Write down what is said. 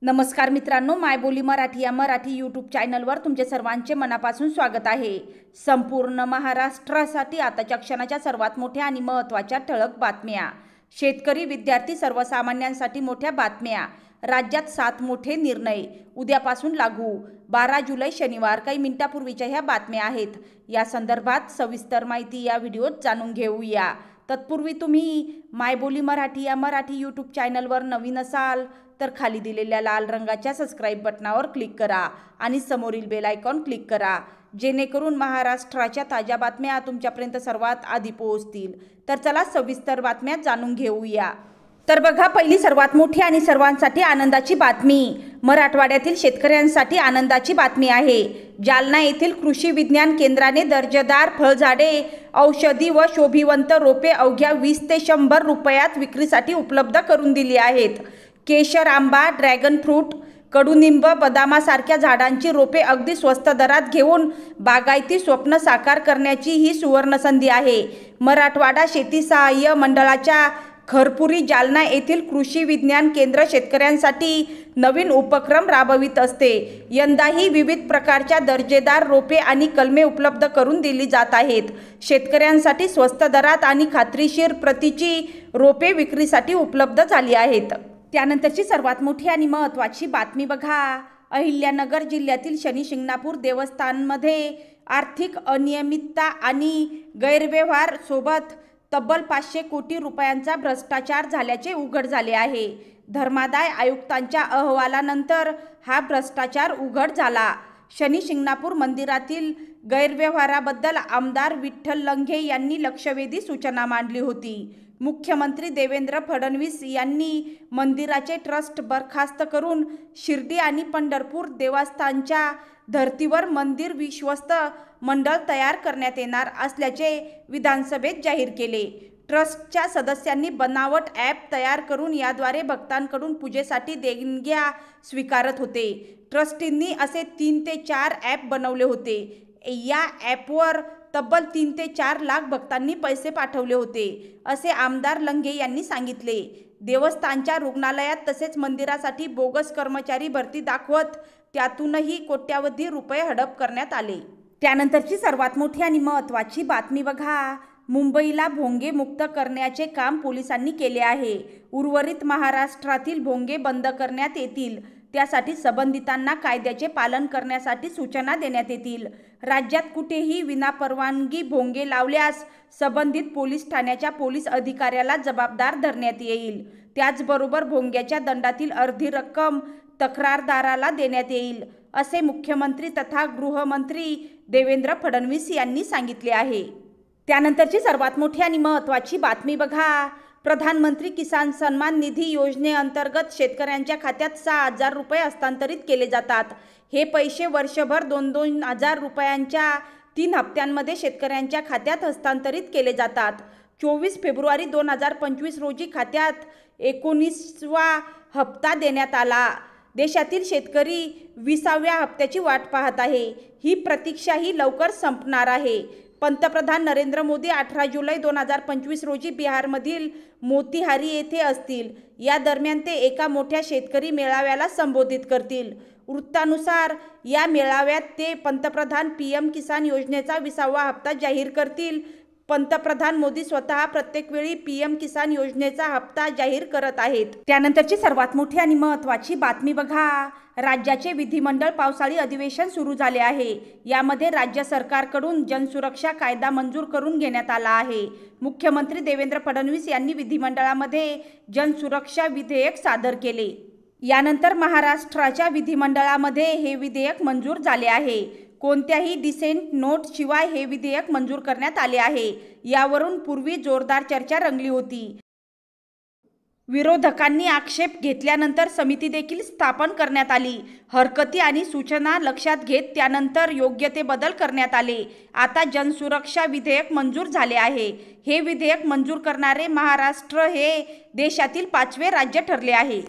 नमस्कार मित्रांनो, मायबोली मराठी या मराठी यूट्यूब चॅनलवर तुमचे सर्वांचे मनापासून स्वागत आहे। संपूर्ण महाराष्ट्रासाठी आताच्या क्षणाच्या सर्वात मोठ्या आणि महत्त्वाच्या ठळक बातम्या। शेतकरी, विद्यार्थी, सर्वसामान्यांसाठी मोठ्या बातम्या। राज्यात 7 मोठे निर्णय उद्यापासून लागू। 12 जुलै शनिवार। काही मिनिटापूर्वीच्या ह्या बातम्या आहेत। या संदर्भात सविस्तर माहिती या व्हिडिओत जाणून घेऊया। तत्पूर्वी तुम्ही मायबोली मराठी या मराठी यूट्यूब चॅनलवर नवीन असाल तर खाली दिलेल्या लाल रंगाच्या सबस्क्राइब बटनावर क्लिक करा आणि समोरील बेल आयकॉन क्लिक करा, जेणेकरून महाराष्ट्राच्या ताज्या बातम्या तुमच्यापर्यंत सर्वात आधी पोहोचतील। तर चला सविस्तर बातम्या जाणून घेऊया। तर बघा, पहिली सर्वात मोठी आणि सर्वांसाठी आनंदाची बातमी। मराठवाड्यातील शेतकऱ्यांसाठी आनंदाची बातमी आहे। जालना येथील कृषी विज्ञान केंद्राने दर्जेदार फळझाडे, औषधी व शोभिवंत रोपे अवघ्या 20 ते 100 रुपयात विक्रीसाठी उपलब्ध करून दिली आहेत। केशर, आंबा, ड्रॅगन फ्रूट, कडुनिंब, बदामासारख्या झाडांची रोपे अगदी स्वस्त दरात घेऊन बागायती स्वप्न साकार करण्याची ही सुवर्ण संधी आहे। मराठवाडा शेती सहाय्य मंडळाच्या खरपुरी जालना येथील कृषी विज्ञान केंद्र शेतकऱ्यांसाठी नवीन उपक्रम राबवित असते। यंदाही विविध प्रकारच्या दर्जेदार रोपे आणि कलमे उपलब्ध करून दिली जात आहेत। शेतकऱ्यांसाठी स्वस्त दरात आणि खात्रीशीर प्रतीची रोपे विक्रीसाठी उपलब्ध झाली आहेत। त्यानंतरची सर्वात मोठी आणि महत्त्वाची बातमी बघा। अहिल्यानगर जिल्ह्यातील शनी शिंगणापूर देवस्थानमध्ये आर्थिक अनियमितता आणि गैरव्यवहार सोबत तब्बल 500 कोटी रुपयांचा भ्रष्टाचार झाल्याचे उघड झाले आहे। धर्मादाय आयुक्तांच्या अहवालानंतर हा भ्रष्टाचार उघड झाला। शनी शिंगणापूर मंदिरातील गैरव्यवहाराबद्दल आमदार विठ्ठल लंघे यांनी लक्षवेधी सूचना मांडली होती। मुख्यमंत्री देवेंद्र फडणवीस यांनी मंदिराचे ट्रस्ट बरखास्त करून शिर्डी आणि पंढरपूर देवस्थानच्या धर्तीवर मंदिर विश्वस्त मंडळ तयार करण्यात येणार असल्याचे विधानसभेत जाहीर केले। ट्रस्टच्या सदस्यांनी बनावट ॲप तयार करून याद्वारे भक्तांकडून पूजेसाठी देणग्या स्वीकारत होते। ट्रस्टींनी असे 3 ते 4 ॲप बनवले होते। या ॲपवर तब्बल 3 ते 4 लाख भक्तांनी पैसे पाठवले होते, असे आमदार लंघे यांनी सांगितले। देवस्थानच्या रुग्णालयात तसेच मंदिरासाठी बोगस कर्मचारी भरती दाखवत त्यातूनही कोट्यावधी रुपये हडप करण्यात आले। त्यानंतरची सर्वात मोठी आणि महत्त्वाची बातमी बघा। मुंबईला भोंगे मुक्त करण्याचे काम पोलिसांनी केले आहे। उर्वरित महाराष्ट्रातील भोंगे बंद करण्यात येतील। त्यासाठी संबंधितांना कायद्याचे पालन करण्यासाठी सूचना देण्यात येतील। राज्यात कुठेही विनापरवानगी भोंगे लावल्यास संबंधित पोलीस ठाण्याच्या पोलीस अधिकाऱ्याला जबाबदार धरण्यात येईल। त्याचबरोबर भोंग्याच्या दंडातील अर्धी रक्कम तक्रारदाराला देण्यात येईल, असे मुख्यमंत्री तथा गृहमंत्री देवेंद्र फडणवीस यांनी सांगितले आहे। त्यानंतरची सर्वात मोठी आणि महत्त्वाची बातमी बघा। प्रधानमंत्री किसान सन्मान निधी योजनेअंतर्गत शेतकऱ्यांच्या खात्यात 6,000 रुपये हस्तांतरित केले जातात। हे पैसे वर्षभर 2-2 हजार रुपयांच्या 3 हप्त्यांमध्ये शेतकऱ्यांच्या खात्यात हस्तांतरित केले जातात। 24 फेब्रुवारी 2025 रोजी खात्यात 19वा हप्ता देण्यात आला। देशातील शेतकरी 20व्या हप्त्याची वाट पाहत आहे। ही प्रतीक्षाही लवकर संपणार आहे। पंतप्रधान नरेंद्र मोदी 18 जुलै 2025 रोजी बिहारमधील मोतीहारी येथे असतील। या दरम्यान ते एका मोठ्या शेतकरी मेळाव्याला संबोधित करतील। वृत्तानुसार या मेळाव्यात ते पंतप्रधान पीएम किसान योजनेचा 20वा हप्ता जाहीर करतील। पंतप्रधान मोदी स्वतः प्रत्येक वेळी पीएम किसान योजनेचा हप्ता जाहीर करत आहेत। त्यानंतरची सर्वात मोठी आणि महत्त्वाची बातमी बघा। राज्याचे विधिमंडळ पावसाळी अधिवेशन सुरू झाले आहे। यामध्ये राज्य सरकारकडून जनसुरक्षा कायदा मंजूर करून घेण्यात आला आहे। मुख्यमंत्री देवेंद्र फडणवीस यांनी विधिमंडळामध्ये जनसुरक्षा विधेयक सादर केले। यानंतर महाराष्ट्राच्या विधिमंडळामध्ये हे विधेयक मंजूर झाले आहे। कोणत्याही डिसेंट नोट शिवाय हे विधेयक मंजूर करण्यात आले आहे। यावरून पूर्वी जोरदार चर्चा रंगली होती। विरोधकांनी आक्षेप घेतल्यानंतर समिती देखील स्थापन करण्यात आली। हरकती आणि सूचना लक्षात घेत त्यानंतर योग्य ते बदल करण्यात आले। आता जनसुरक्षा विधेयक मंजूर झाले आहे। हे विधेयक मंजूर करणारे महाराष्ट्र हे देशातील 5वे राज्य ठरले आहे।